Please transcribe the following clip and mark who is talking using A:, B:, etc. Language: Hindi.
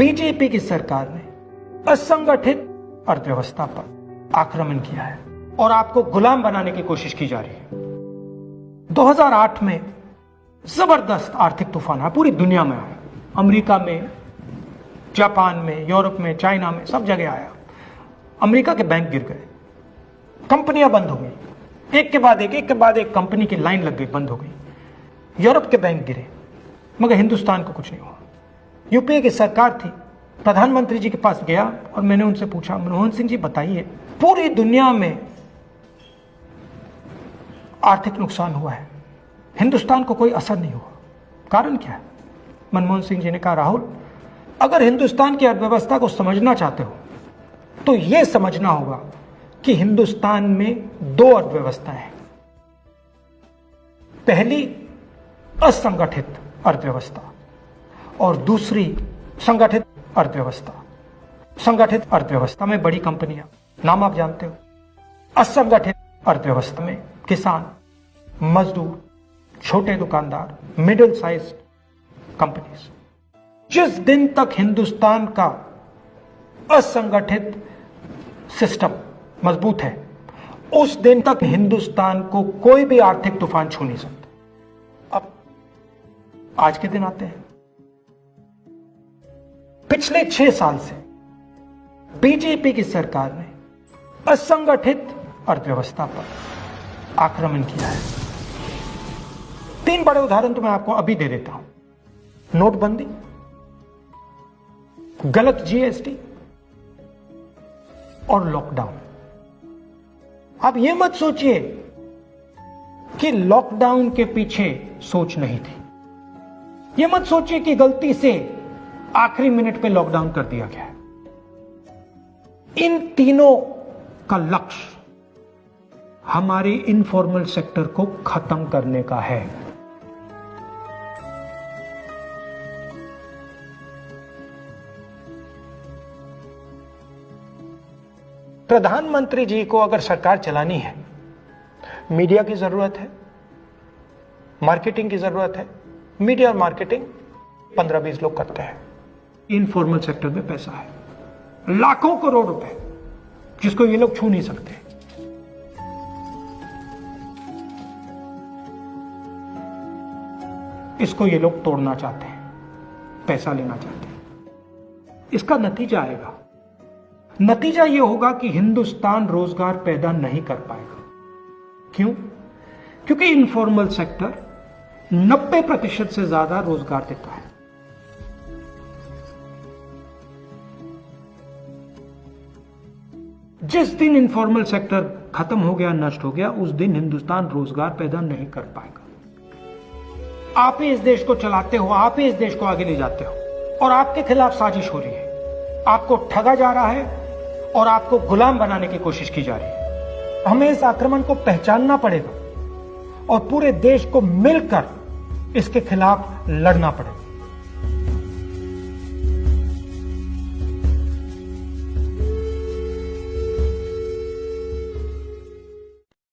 A: बीजेपी की सरकार ने असंगठित अर्थव्यवस्था पर आक्रमण किया है और आपको गुलाम बनाने की कोशिश की जा रही है। 2008 में जबरदस्त आर्थिक तूफान आया, पूरी दुनिया में आया, अमेरिका में, जापान में, यूरोप में, चाइना में, सब जगह आया। अमेरिका के बैंक गिर गए, कंपनियां बंद हो गई, एक के बाद एक कंपनी की लाइन लग गई, बंद हो गई। यूरोप के बैंक गिरे, मगर हिंदुस्तान को कुछ नहीं हुआ। यूपीए की सरकार थी, प्रधानमंत्री जी के पास गया और मैंने उनसे पूछा, मनमोहन सिंह जी बताइए, पूरी दुनिया में आर्थिक नुकसान हुआ है, हिंदुस्तान को कोई असर नहीं हुआ, कारण क्या है? मनमोहन सिंह जी ने कहा, राहुल, अगर हिंदुस्तान की अर्थव्यवस्था को समझना चाहते हो तो यह समझना होगा कि हिंदुस्तान में दो अर्थव्यवस्थाएं हैं। पहली असंगठित अर्थव्यवस्था और दूसरी संगठित अर्थव्यवस्था। संगठित अर्थव्यवस्था में बड़ी कंपनियां, नाम आप जानते हो। असंगठित अर्थव्यवस्था में किसान, मजदूर, छोटे दुकानदार, मिडिल साइज कंपनीज। जिस दिन तक हिंदुस्तान का असंगठित सिस्टम मजबूत है, उस दिन तक हिंदुस्तान को कोई भी आर्थिक तूफान छू नहीं सकता। अब आज के दिन आते हैं। पिछले 6 साल से बीजेपी की सरकार ने असंगठित अर्थव्यवस्था पर आक्रमण किया है। 3 बड़े उदाहरण तो मैं आपको अभी दे देता हूं। नोटबंदी, गलत जीएसटी और लॉकडाउन। आप यह मत सोचिए कि लॉकडाउन के पीछे सोच नहीं थी। यह मत सोचिए कि गलती से आखिरी मिनट पे लॉकडाउन कर दिया गया है। इन तीनों का लक्ष्य हमारे इनफॉर्मल सेक्टर को खत्म करने का है। प्रधानमंत्री जी को अगर सरकार चलानी है, मीडिया की जरूरत है, मार्केटिंग की जरूरत है। मीडिया और मार्केटिंग 15-20 लोग करते हैं। इनफॉर्मल सेक्टर में पैसा है, लाखों करोड़ रुपए, जिसको ये लोग छू नहीं सकते। इसको ये लोग तोड़ना चाहते हैं, पैसा लेना चाहते हैं। इसका नतीजा आएगा। नतीजा यह होगा कि हिंदुस्तान रोजगार पैदा नहीं कर पाएगा। क्यों? क्योंकि इनफॉर्मल सेक्टर 90% से ज्यादा रोजगार देता है। जिस दिन इनफॉर्मल सेक्टर खत्म हो गया, नष्ट हो गया, उस दिन हिंदुस्तान रोजगार पैदा नहीं कर पाएगा। आप ही इस देश को चलाते हो, आप ही इस देश को आगे ले जाते हो और आपके खिलाफ साजिश हो रही है। आपको ठगा जा रहा है और आपको गुलाम बनाने की कोशिश की जा रही है। हमें इस आक्रमण को पहचानना पड़ेगा और पूरे देश को मिलकर इसके खिलाफ लड़ना पड़ेगा।